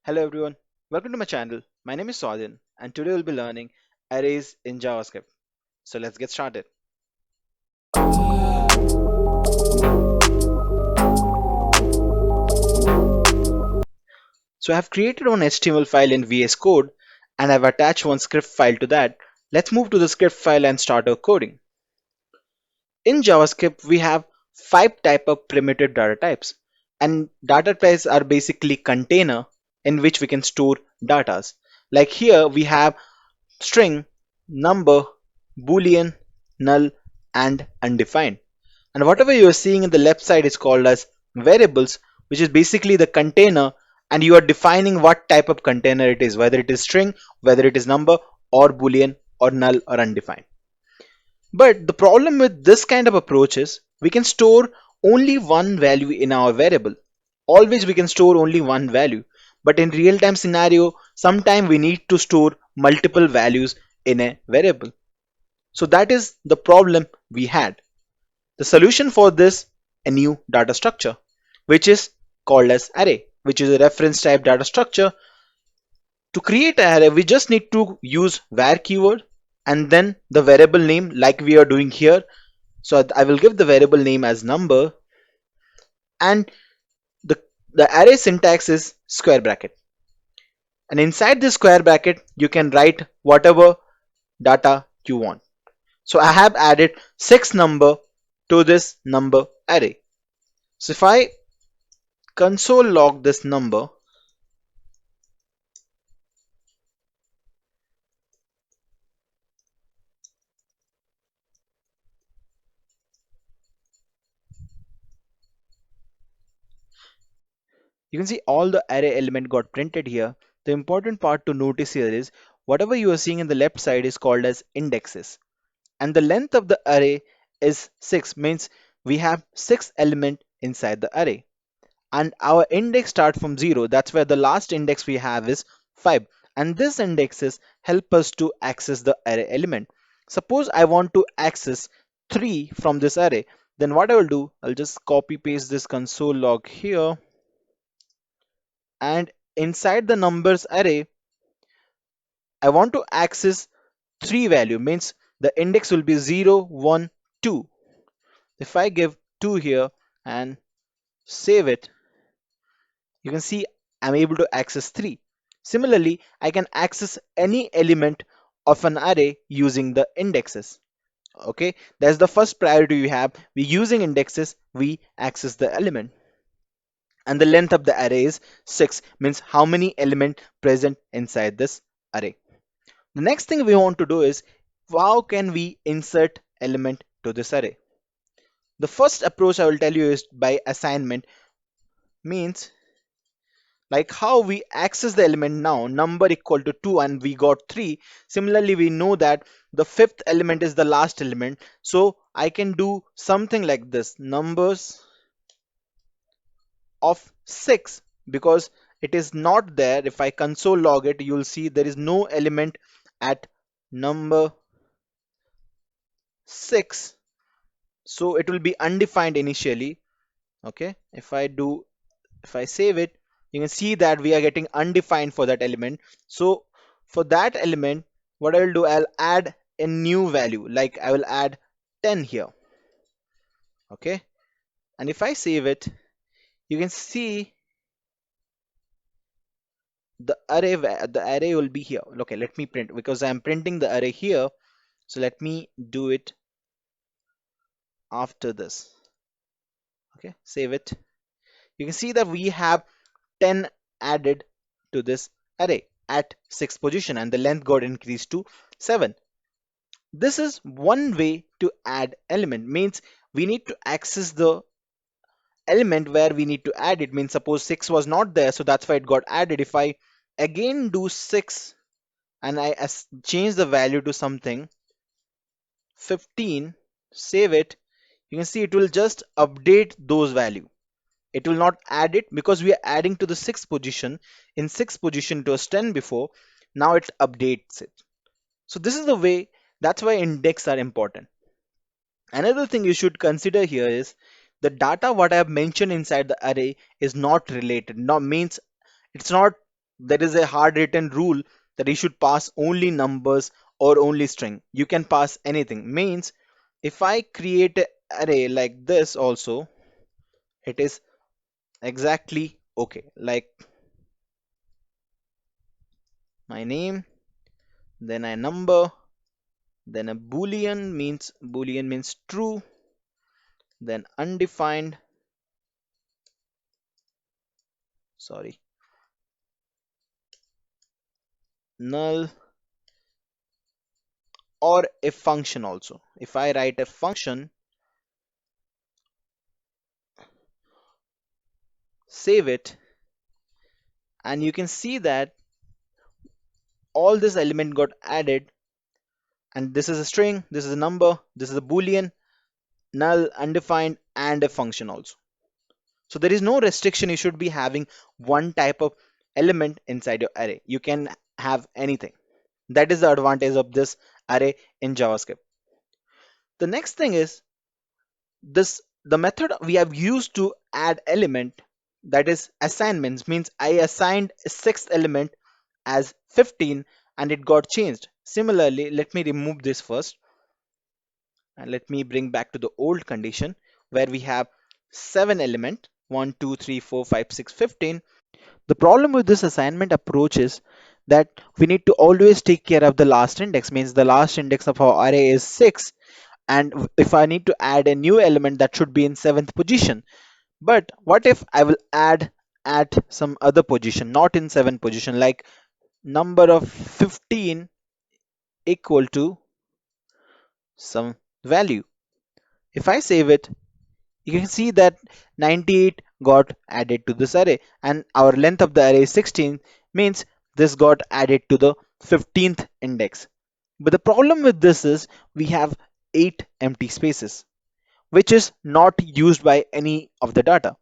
Hello everyone, welcome to my channel. My name is Swadhin and today we'll be learning arrays in JavaScript. So let's get started. So I have created one HTML file in VS Code and I've attached one script file to that. Let's move to the script file and start our coding. In JavaScript, we have five type of primitive data types, and data types are basically container in which we can store datas. Like here we have string, number, boolean, null, and undefined. And whatever you are seeing in the left side is called as variables, which is basically the container, and you are defining what type of container it is, whether it is string, whether it is number, or boolean, or null, or undefined. But the problem with this kind of approach is we can store only one value in our variable. Always we can store only one value. But in real time scenario, sometime we need to store multiple values in a variable. So that is the problem we had. The solution for this, a new data structure, which is called as array, which is a reference type data structure. To create an array, we just need to use var keyword and then the variable name like we are doing here. So I will give the variable name as number, and the, the array syntax is square bracket. And inside this square bracket, you can write whatever data you want. So I have added 6 number to this number array. So if I console log this number, you can see all the array element got printed here. The important part to notice here is whatever you are seeing in the left side is called as indexes. And the length of the array is 6, means we have 6 element inside the array. And our index start from 0. That's where the last index we have is 5. And this indexes help us to access the array element. Suppose I want to access 3 from this array. Then what I will do, I'll just copy paste this console log here, and inside the numbers array I want to access 3 value, means the index will be 0 1 2. If I give 2 here and save it, you can see I'm able to access 3. Similarly, I can access any element of an array using the indexes. Okay, that's the first priority we have. We using indexes, we access the element. And the length of the array is 6, means how many element present inside this array. The next thing we want to do is how can we insert element to this array. The first approach I will tell you is by assignment, means like how we access the element now, number equal to 2 and we got 3. Similarly, we know that the fifth element is the last element, so I can do something like this, numbers of 6, because it is not there. If I console log it, you'll see there is no element at number 6, so it will be undefined initially. Okay, if I save it, you can see that we are getting undefined for that element. So for that element, what I will do, I'll add a new value, like I will add 10 here. Okay, and if I save it, you can see the array will be here. Okay, let me print, because I'm printing the array here, so let me do it after this. Okay, save it. You can see that we have 10 added to this array at 6th position, and the length got increased to 7. This is one way to add element, means we need to access the element where we need to add it. Means suppose 6 was not there, so that's why it got added. If I again do 6 and I change the value to something 15, save it, you can see it will just update those value. It will not add it because we are adding to the 6th position. In 6th position it was 10 before, now it updates it. So this is the way. That's why index are important. Another thing you should consider here is the data what I have mentioned inside the array is not related. Now means it's not there is a hard written rule that you should pass only numbers or only string. You can pass anything. Means if I create an array like this also, it is exactly okay. Like my name, then a number, then a boolean means true, then undefined, sorry, null, or a function also. If I write a function, save it, and you can see that all this element got added, and this is a string, this is a number, this is a boolean, null, undefined, and a function also. So there is no restriction. You should be having one type of element inside your array. You can have anything. That is the advantage of this array in JavaScript. The next thing is this, the method we have used to add element, that is assignments, means I assigned a sixth element as 15 and it got changed. Similarly, let me remove this first and let me bring back to the old condition where we have 7 element 1 2 3 4 5 6 15. The problem with this assignment approach is that we need to always take care of the last index, means the last index of our array is 6, and if I need to add a new element, that should be in 7th position. But what if I will add at some other position, not in 7th position, like number of 15 equal to some value. If I save it, you can see that 98 got added to this array, and our length of the array is 16, means this got added to the 15th index. But the problem with this is we have 8 empty spaces, which is not used by any of the data.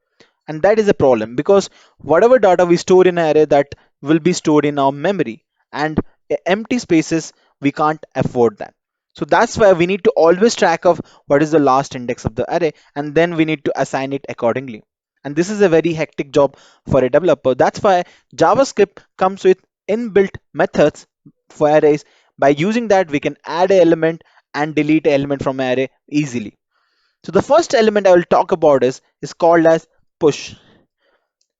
And that is a problem because whatever data we store in an array, that will be stored in our memory, and empty spaces, we can't afford that. So that's why we need to always track of what is the last index of the array, and then we need to assign it accordingly. And this is a very hectic job for a developer. That's why JavaScript comes with inbuilt methods for arrays. By using that, we can add an element and delete an element from an array easily. So the first element I will talk about is called as push.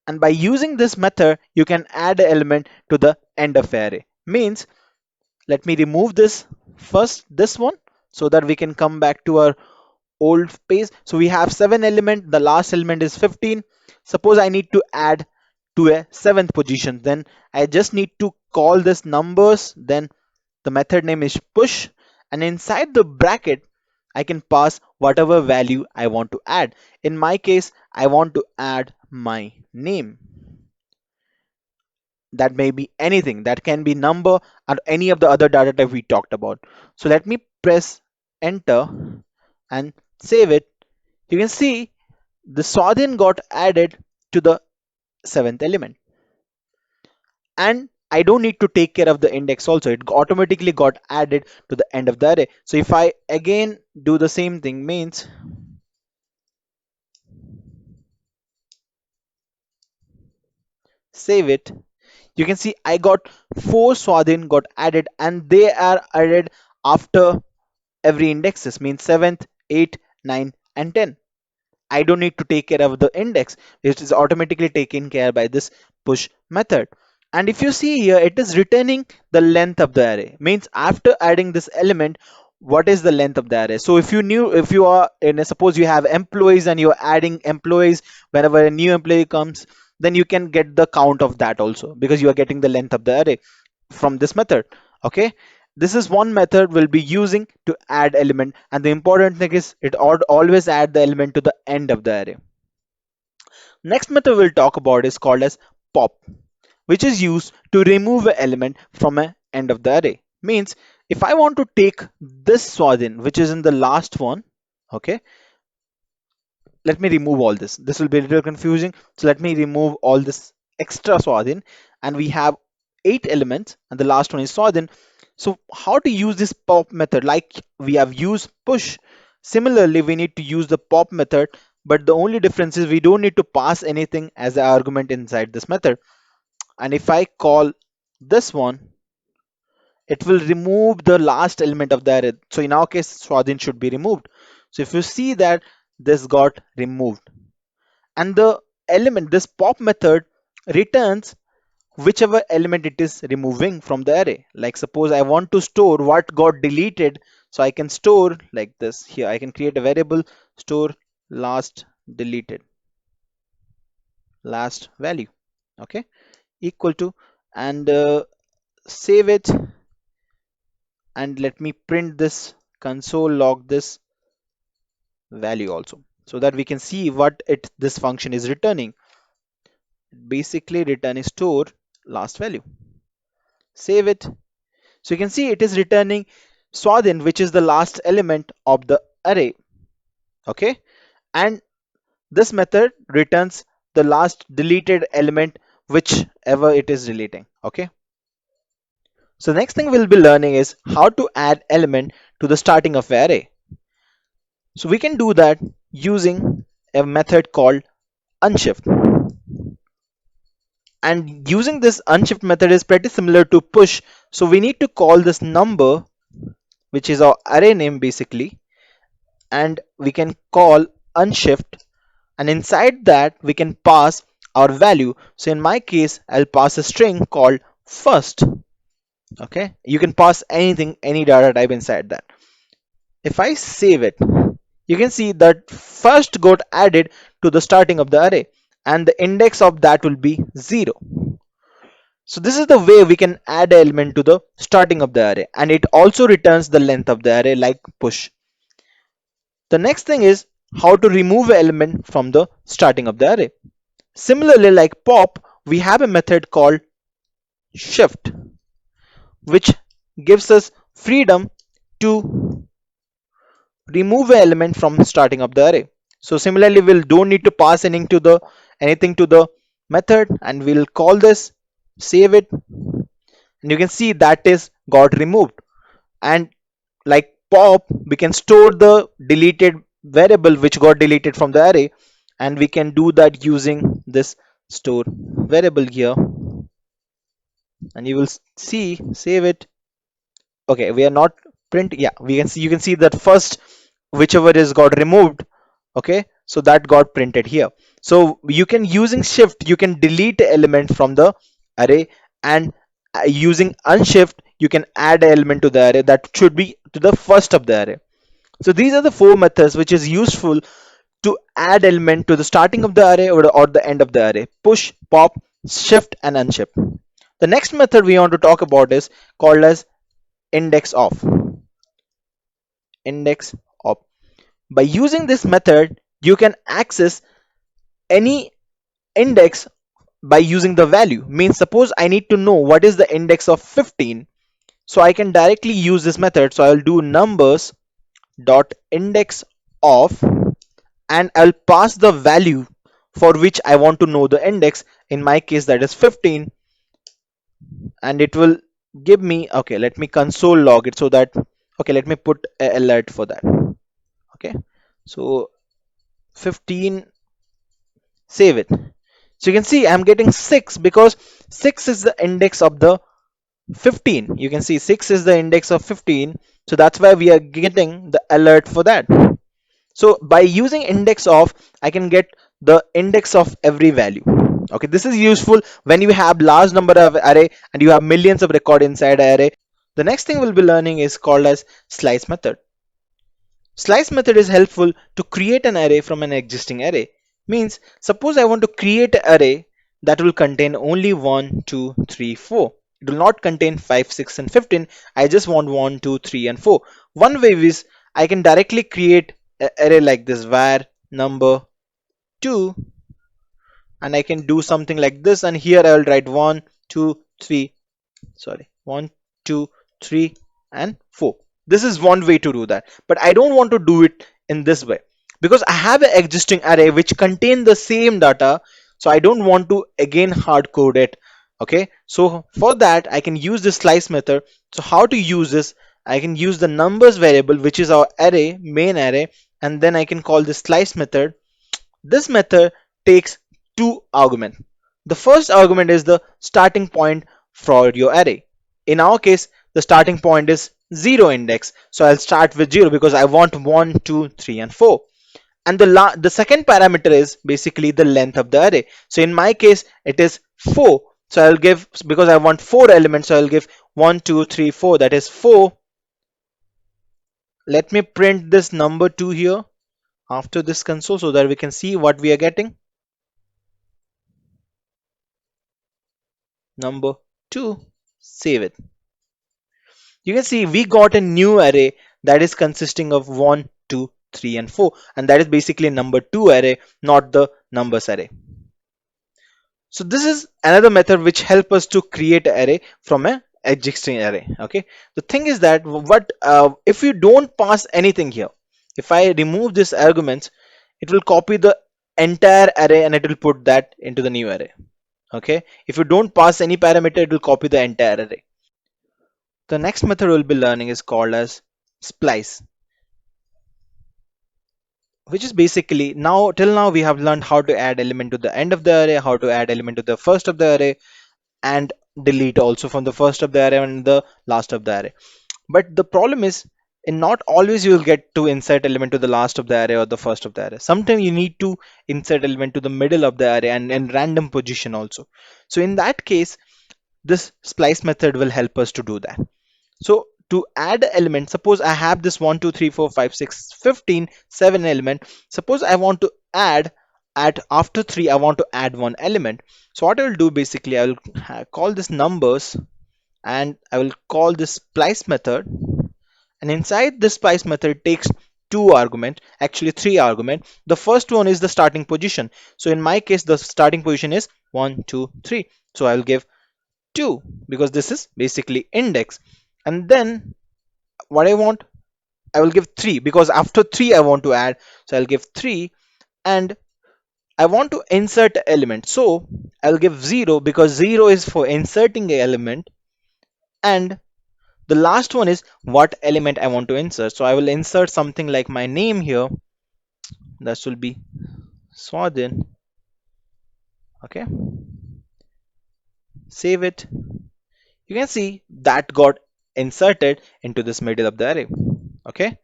And by using this method, you can add an element to the end of array. Means, let me remove this first, this one, so that we can come back to our old page. So we have 7 element, the last element is 15. Suppose I need to add to a 7th position, then I just need to call this numbers, then the method name is push, and inside the bracket I can pass whatever value I want to add. In my case, I want to add my name. That may be anything, that can be number or any of the other data type we talked about. So let me press enter and save it. You can see the Swadhin got added to the 7th element, and I don't need to take care of the index also. It automatically got added to the end of the array. So if I again do the same thing, means save it, you can see I got 4 Swadhin got added, and they are added after every indexes, means 7th, 8, 9 and 10. I don't need to take care of the index, which is automatically taken care by this push method. And if you see here, it is returning the length of the array, means after adding this element, what is the length of the array. So if you are in a, suppose you have employees and you're adding employees, whenever a new employee comes, then you can get the count of that also, because you are getting the length of the array from this method. Okay, this is one method we'll be using to add element, and the important thing is it always add the element to the end of the array. Next method we'll talk about is called as pop, which is used to remove an element from an end of the array. Means if I want to take this Swadhin, which is in the last one, okay, let me remove all this. This will be a little confusing. So let me remove all this extra Swadhin, and we have 8 elements, and the last one is Swadhin. So how to use this pop method? Like we have used push, similarly we need to use the pop method, but the only difference is we don't need to pass anything as an argument inside this method. And if I call this one, it will remove the last element of the array. So in our case, Swadhin should be removed. So if you see that this got removed, and the element, this pop method returns whichever element it is removing from the array. Like suppose I want to store what got deleted, so I can store like this. Here I can create a variable store last deleted, last value, okay, equal to, and save it, and let me print this console log this value also, so that we can see what this function is returning. Basically returning store last value. Save it. So you can see it is returning Swadhin, which is the last element of the array, okay, and this method returns the last deleted element whichever it is deleting, okay. So next thing we'll be learning is how to add element to the starting of array. So we can do that using a method called unshift. And using this unshift method is pretty similar to push. So we need to call this number, which is our array name basically, and we can call unshift, and inside that we can pass our value. So in my case, I'll pass a string called first. Okay, you can pass anything, any data type inside that. If I save it, you can see that first got added to the starting of the array, and the index of that will be 0. So this is the way we can add an element to the starting of the array, and it also returns the length of the array like push. The next thing is how to remove an element from the starting of the array. Similarly, like pop, we have a method called shift, which gives us freedom to remove an element from starting of the array. So similarly, we'll don't need to pass anything to the method, and we'll call this, save it, and you can see that is got removed. And like pop, we can store the deleted variable which got deleted from the array, and we can do that using this store variable here, and you will see, save it. Okay, we are not print, yeah, we can see, you can see that first whichever is got removed, okay, so that got printed here. So you can, using shift, you can delete element from the array, and using unshift you can add an element to the array that should be to the first of the array. So these are the four methods which is useful to add element to the starting of the array or the end of the array: push, pop, shift, and unshift. The next method we want to talk about is called as indexof. Indexof. By using this method, you can access any index by using the value. Means suppose I need to know what is the index of 15, so I can directly use this method. So I'll do numbers dot index of, and I'll pass the value for which I want to know the index. In my case, that is 15, and it will give me, okay, let me console log it so that, okay, let me put a alert for that. Okay, so 15, save it. So you can see I'm getting 6 because 6 is the index of the 15. You can see 6 is the index of 15, so that's why we are getting the alert for that. So by using index of, I can get the index of every value. Okay, this is useful when you have large number of array and you have millions of record inside array. The next thing we'll be learning is called as slice method. Slice method is helpful to create an array from an existing array. Means suppose I want to create an array that will contain only 1, 2, 3, 4. It will not contain 5, 6, and 15. I just want 1, 2, 3, and 4. One way is I can directly create an array like this, var number 2, and I can do something like this, and here I will write 1, 2, 3, sorry, 1, 2, 3, and 4. This is one way to do that, but I don't want to do it in this way because I have an existing array which contain the same data, so I don't want to again hard code it. Okay, so for that I can use this slice method. So how to use this? I can use the numbers variable, which is our array, main array, and then I can call this slice method. This method takes two arguments. The first argument is the starting point for your array. In our case, the starting point is 0 index. So I'll start with 0 because I want 1, 2, 3, and 4. And the second parameter is basically the length of the array. So in my case, it is 4. So I'll give, because I want 4 elements, so I'll give 1, 2, 3, 4. That is 4. Let me print this number 2 here after this console so that we can see what we are getting. Number 2. Save it. You can see we got a new array that is consisting of 1, 2, 3, and 4, and that is basically number 2 array, not the numbers array. So this is another method which help us to create an array from a existing array. Okay, the thing is that what if you don't pass anything here, if I remove this arguments, it will copy the entire array and it will put that into the new array. Okay, if you don't pass any parameter, it will copy the entire array. The next method we'll be learning is called as splice, which is basically, now till now we have learned how to add element to the end of the array, how to add element to the first of the array, and delete also from the first of the array and the last of the array. But the problem is, in not always you will get to insert element to the last of the array or the first of the array. Sometimes you need to insert element to the middle of the array and in random position also. So in that case, this splice method will help us to do that. So to add element, suppose I have this 1, 2, 3, 4, 5, 6, 15, 7 element. Suppose I want to add, at after 3 I want to add one element. So what I will do, basically I will call this numbers, and I will call this splice method, and inside this splice method it takes two argument, actually three argument. The first one is the starting position. So in my case the starting position is 1, 2, 3. So I will give 2 because this is basically index. And then what I want, I will give 3 because after 3 I want to add. So I'll give 3, and I want to insert element. So I'll give 0 because 0 is for inserting a element, and the last one is what element I want to insert. So I will insert something like my name here. That will be Swadhin. Okay, save it. You can see that got inserted into this middle of the array. Okay,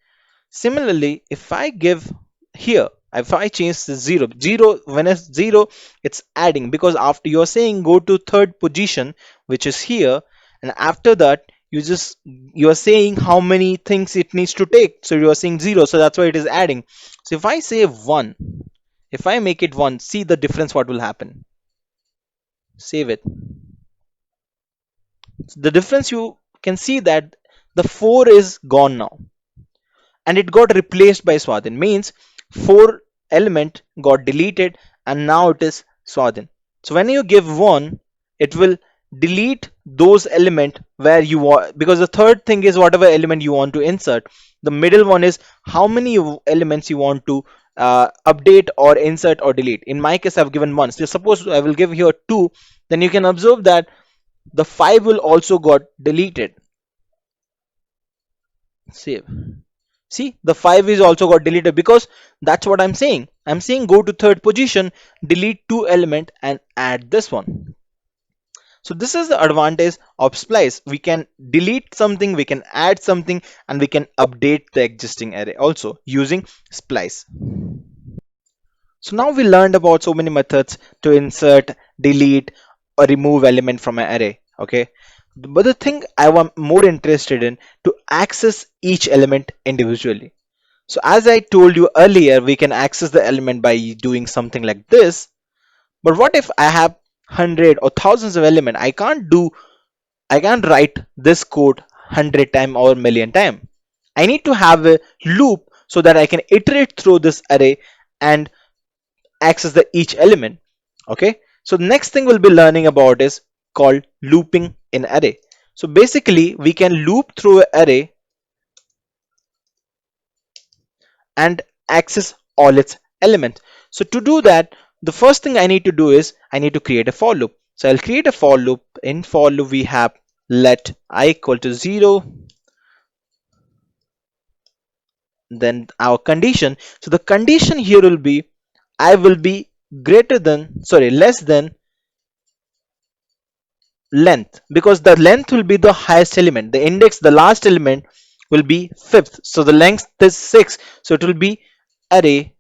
similarly, if I give here, if I change the 0, 0, when it's 0, it's adding, because after you're saying go to third position, which is here, and after that you're saying how many things it needs to take. So you're saying 0, so that's why it is adding. So if I say 1, if I make it 1, see the difference what will happen. Save it. The difference, you can see that the 4 is gone now, and it got replaced by Swadhin, means 4 element got deleted and now it is Swadhin. So when you give 1, it will delete those element where you want, because the third thing is whatever element you want to insert. The middle one is how many elements you want to update or insert or delete. In my case I've given 1, so suppose I will give here 2, then you can observe that the 5 will also got deleted. Save. See, the 5 is also got deleted because that's what I'm saying. I'm saying go to third position, delete 2 element and add this one. So this is the advantage of splice. We can delete something, we can add something, and we can update the existing array also using splice. So now we learned about so many methods to insert, delete, or remove element from an array. Okay. But the thing I am more interested in, to access each element individually. So as I told you earlier, we can access the element by doing something like this. But what if I have 100 or thousands of elements? I can't write this code 100 times or million times. I need to have a loop so that I can iterate through this array and access the each element. Okay. So the next thing we'll be learning about is called looping in array. So basically we can loop through an array and access all its elements. So to do that, the first thing I need to do is I need to create a for loop. So I'll create a for loop. In for loop we have let I equal to 0, then our condition. So the condition here will be I will be less than length, because the length will be the highest element. The index, the last element, will be fifth. So the length is 6. So it will be array.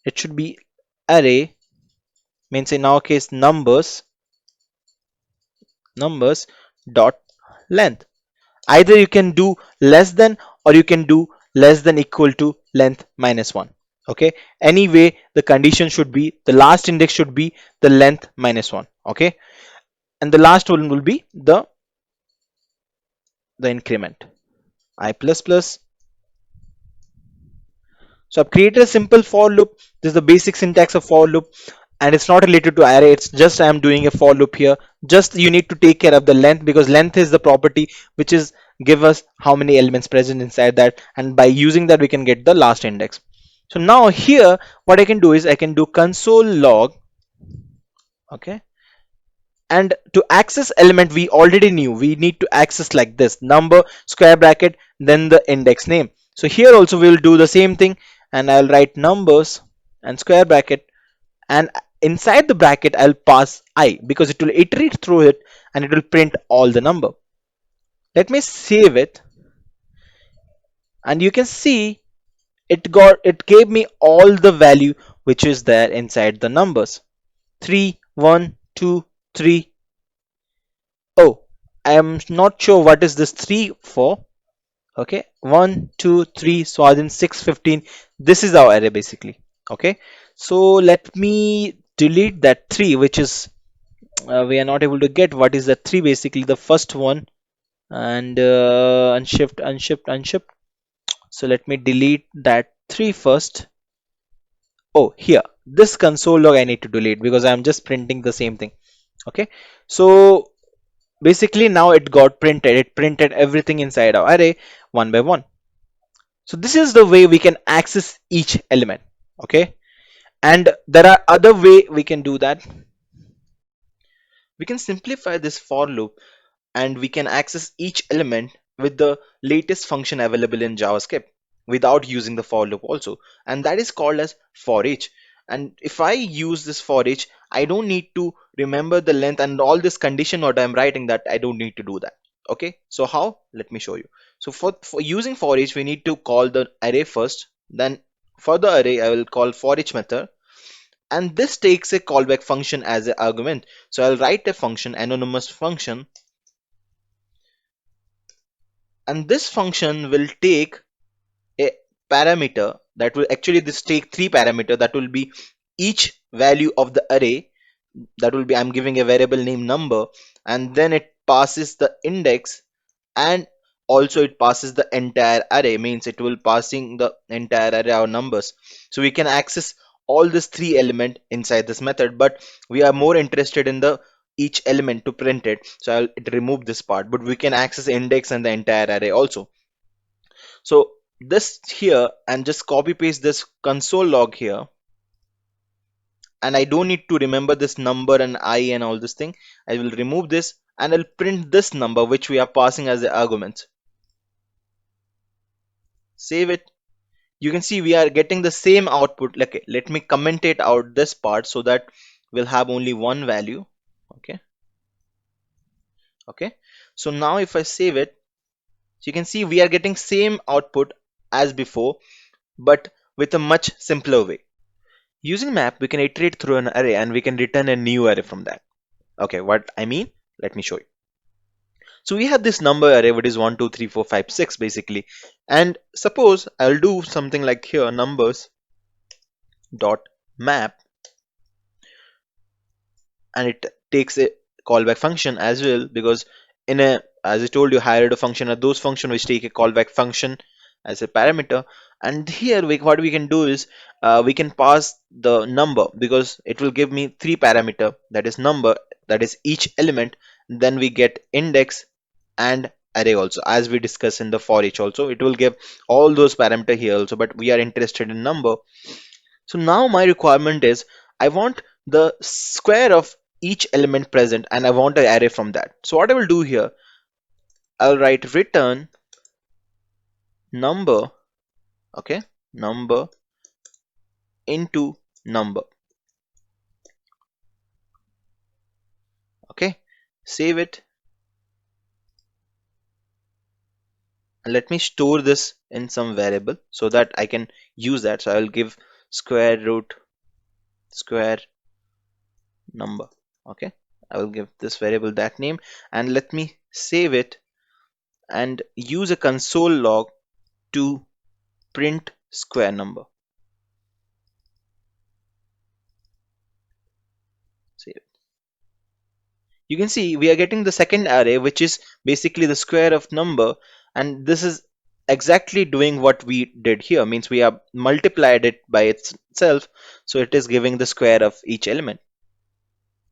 It should be array, means in our case numbers dot length. Either you can do less than, or you can do less than equal to length minus 1. Okay, anyway the condition should be, the last index should be the length minus 1. Okay, and the last one will be the increment I plus plus. So I've created a simple for loop. This is the basic syntax of for loop, and it's not related to array. It's just I'm doing a for loop here. Just you need to take care of the length, because length is the property which is give us how many elements present inside that, and by using that we can get the last index. So now here what I can do is I can do console log. Okay, and to access element, we already knew we need to access like this: number, square bracket, then the index name. So here also we will do the same thing, and I'll write numbers and square bracket, and inside the bracket I'll pass I, because it will iterate through it and it will print all the number. Let me save it, and you can see it gave me all the value which is there inside the numbers: 3, 1, 2, 3. Oh, I am not sure what is this 3 for. Okay, 1, 2, 3, so as in 6, 15. This is our array basically. Okay, so let me delete that 3, which is we are not able to get. What is the 3? Basically the first one, and unshift. So let me delete that 3 first. Oh, here, this console log I need to delete, because I'm just printing the same thing. Okay, so basically now it got printed. It printed everything inside our array one by one. So this is the way we can access each element. Okay, and there are other way we can do that. We can simplify this for loop, and we can access each element with the latest function available in JavaScript without using the for loop also, and that is called as foreach. And if I use this foreach, I don't need to remember the length and all this condition what I'm writing, that I don't need to do that. Okay, so how? Let me show you. So for using foreach, we need to call the array first, then for the array I will call foreach method, and this takes a callback function as an argument. So I'll write a function, anonymous function, and this function will take a parameter that will actually, this take 3 parameter, that will be each value of the array. That will be, I'm giving a variable name number, and then it passes the index, and also it passes the entire array, means it will passing the entire array of numbers. So we can access all these 3 element inside this method, but we are more interested in the each element to print it, so I'll remove this part, but we can access index and the entire array also. So this here, and just copy paste this console log here, and I don't need to remember this number and I and all this thing. I will remove this, and I'll print this number which we are passing as the argument. Save it. You can see we are getting the same output. Okay, let me commentate out this part so that we'll have only one value. Okay, okay, so now if I save it, so you can see we are getting same output as before, but with a much simpler way. Using map, we can iterate through an array and we can return a new array from that. Okay, what I mean, let me show you. So we have this number array, which is 1 2 3 4 5 6 basically, and suppose I'll do something like here, numbers dot map, and it takes a callback function as well, because in a, as I told you, higher order function are those function which take a callback function as a parameter. And here what we can do is we can pass the number, because it will give me 3 parameter, that is number, that is each element, then we get index and array also, as we discussed in the for each also. It will give all those parameter here also, but we are interested in number. So now my requirement is I want the square of each element present, and I want an array from that. So what I will do here, I'll write return number, okay, number into number. save it, and let me store this in some variable so that I can use that. So I will give square root square number. Okay, I will give this variable that name, and let me save it and use a console log to print square number. Save. You can see we are getting the second array, which is basically the square of number, and this is exactly doing what we did here. Means we have multiplied it by itself, so it is giving the square of each element.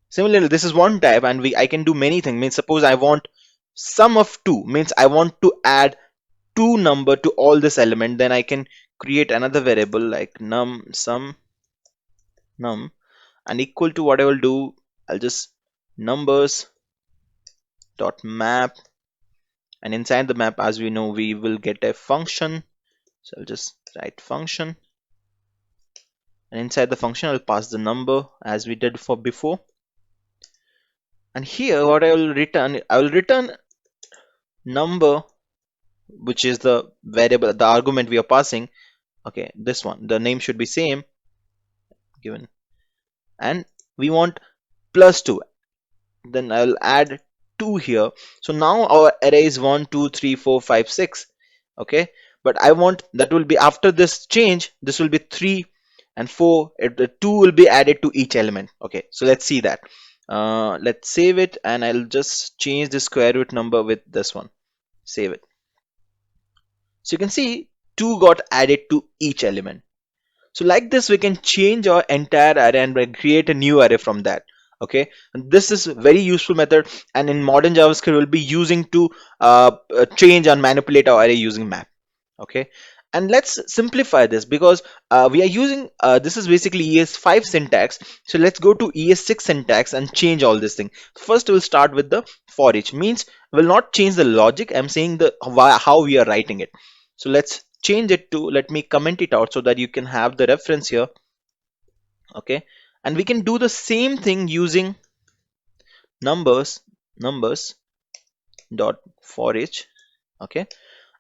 Similarly, this is one type, and I can do many things. Means suppose I want sum of two, means I want to add two number to all this element, then I can create another variable like num sum num, and equal to what I will do, I'll just numbers dot map, and inside the map, as we know, we will get a function. So I'll just write function, and inside the function I'll pass the number as we did for before. And here what I will return number, which is the variable, the argument we are passing. Okay, this one, the name should be same given, and we want plus 2, then I'll add 2 here. So now our array is 1 2 3 4 5 6. Okay, but I want that will be after this change, this will be 3 and 4, the 2 will be added to each element. Okay, so let's see that. Let's save it, and I'll just change the square root number with this one. Save it. So you can see 2 got added to each element. So like this, we can change our entire array and create a new array from that. Okay, and this is a very useful method, and in modern JavaScript we'll be using to change and manipulate our array using map. Okay, and let's simplify this because we are using this is basically ES5 syntax. So let's go to ES6 syntax and change all this thing. First we'll start with the for each, means we'll not change the logic, I'm saying the how we are writing it. So let's change it to, let me comment it out so that you can have the reference here. Okay, and we can do the same thing using numbers dot for each. Okay,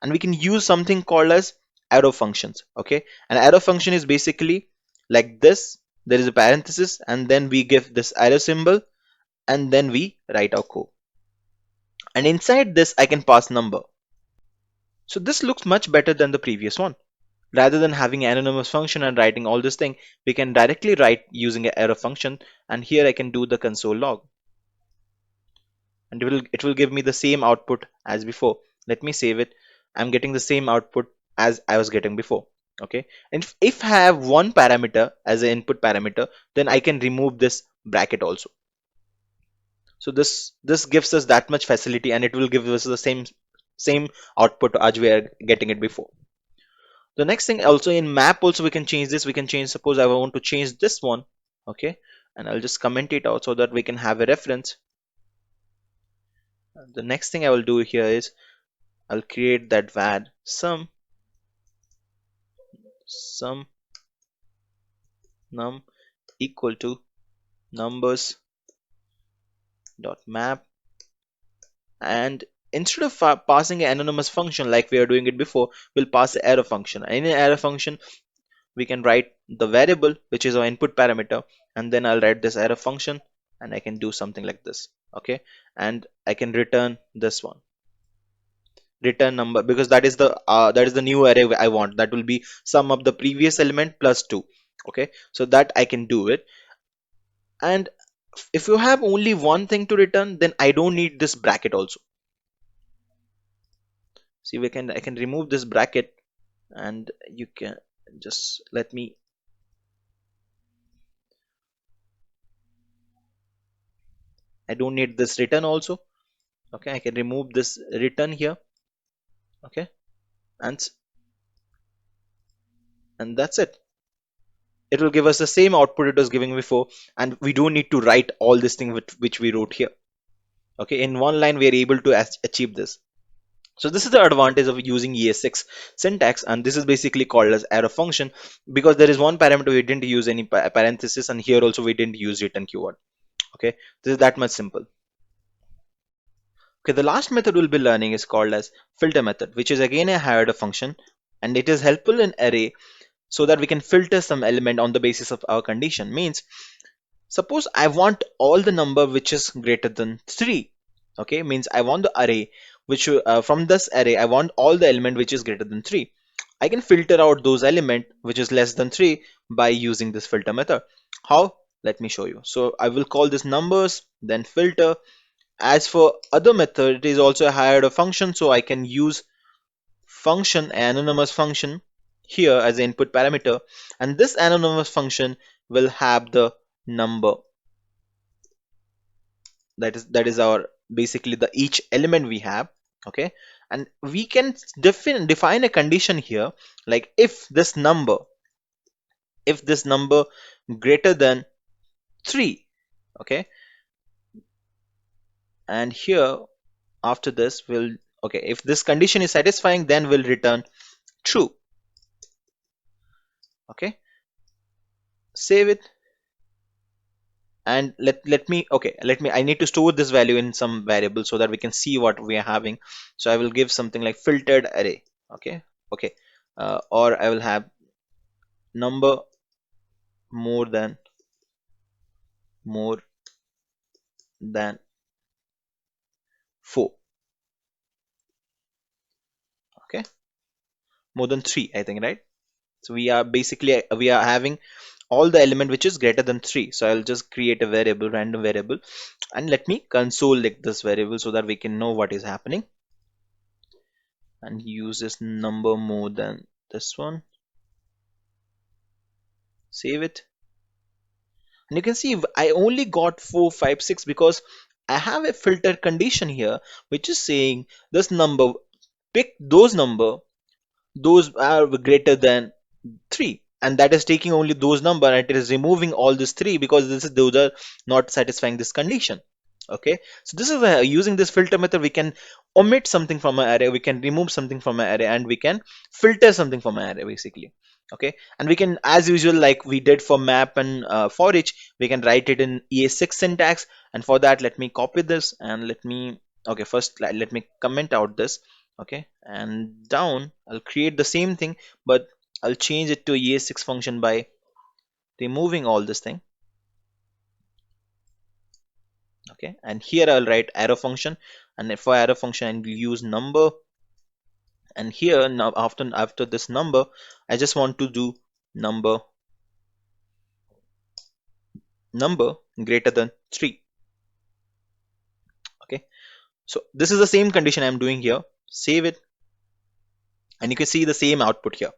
and we can use something called as arrow functions. Okay, an arrow function is basically like this, there is a parenthesis, and then we give this arrow symbol, and then we write our code, and inside this I can pass number. So this looks much better than the previous one. Rather than having an anonymous function and writing all this thing, we can directly write using an arrow function, and here I can do the console log, and it will give me the same output as before. Let me save it. I'm getting the same output as I was getting before. Okay, and if I have one parameter as an input parameter, then I can remove this bracket also. So this gives us that much facility, and it will give us the same output as we are getting it before. The next thing, also in map also we can change this. We can change, suppose I want to change this one. Okay, and I'll just comment it out so that we can have a reference. The next thing I will do here is I'll create that var sum num equal to numbers dot map, and instead of passing an anonymous function like we are doing it before, we'll pass the arrow function. And in an arrow function we can write the variable, which is our input parameter, and then I'll write this arrow function, and I can do something like this. Okay, and I can return this one, return number, because that is the new array I want. That will be sum of the previous element plus 2. Okay, so that I can do it. And if you have only one thing to return, then I don't need this bracket also. See, I can remove this bracket, and you can just let me, I don't need this return also. Okay, I can remove this return here. Okay, and that's it. It will give us the same output it was giving before, and we don't need to write all this thing which we wrote here. Okay, in one line we are able to achieve this. So this is the advantage of using ES6 syntax, and this is basically called as arrow function, because there is one parameter we didn't use any parenthesis, and here also we didn't use return keyword. Okay, this is that much simple. Okay, the last method we'll be learning is called as filter method, which is again a higher order function, and it is helpful in array so that we can filter some element on the basis of our condition. Means suppose I want all the number which is greater than 3. Okay, means I want the array which from this array I want all the element which is greater than 3. I can filter out those element which is less than 3 by using this filter method. How? Let me show you. So I will call this numbers, then filter. As for other method, it is also a higher order function, so I can use function, anonymous function here as the input parameter, and this anonymous function will have the number. That is our basically the each element we have. Okay, and we can define a condition here, like if this number greater than 3. Okay, and here after this will, okay, if this condition is satisfying, then we'll return true. Okay, save it, and let me I need to store this value in some variable so that we can see what we are having. So I will give something like filtered array. Okay, or I will have number more than more than 4. Okay, more than 3, I think, right? So we are basically we are having all the element which is greater than 3. So I'll just create a variable, random variable, and let me console like this variable so that we can know what is happening, and use this number more than this one. Save it, and you can see I only got 4, 5, 6 because I have a filter condition here which is saying this number, pick those are greater than 3, and that is taking only those number, and it is removing all this 3 because those are not satisfying this condition. Okay, so this is using this filter method we can omit something from an array, we can remove something from an array, and we can filter something from an array basically. Okay, and we can, as usual, like we did for map and for each, we can write it in ES6 syntax. And for that, let me copy this and let me, okay, first let me comment out this. Okay, and down I'll create the same thing, but I'll change it to ES6 function by removing all this thing. Okay, and here I'll write arrow function, and for arrow function I'll use number, and here now after this number I just want to do number greater than 3. Okay, so this is the same condition I'm doing here. Save it, and you can see the same output here.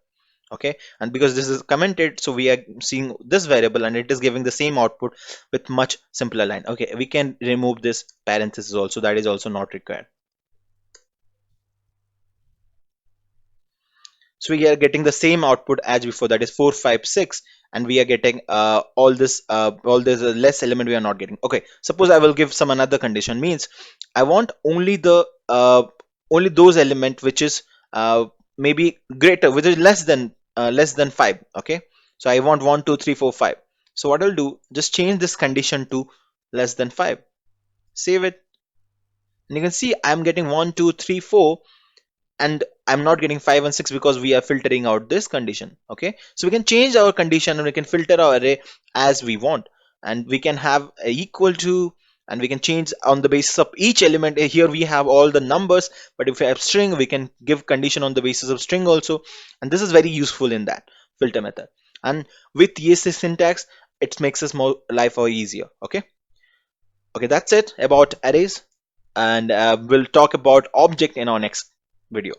Okay, and because this is commented, so we are seeing this variable and it is giving the same output with much simpler line. Okay, we can remove this parenthesis also, that is also not required. So we are getting the same output as before, that is 4, 5, 6, and we are getting all this less element we are not getting. Okay, suppose I will give some another condition, means I want only those element which is maybe greater, which is less than 5. Okay, so I want 1, 2, 3, 4, 5. So what I'll do, just change this condition to less than 5. Save it, and you can see I'm getting 1, 2, 3, 4, and I'm not getting 5 and 6 because we are filtering out this condition. Okay, so we can change our condition and we can filter our array as we want, and we can have a equal to, and we can change on the basis of each element. Here we have all the numbers, but if we have string, we can give condition on the basis of string also, and this is very useful in that filter method. And with ES6 syntax, it makes us more life more easier. Okay, that's it about arrays, and we'll talk about object in our next video.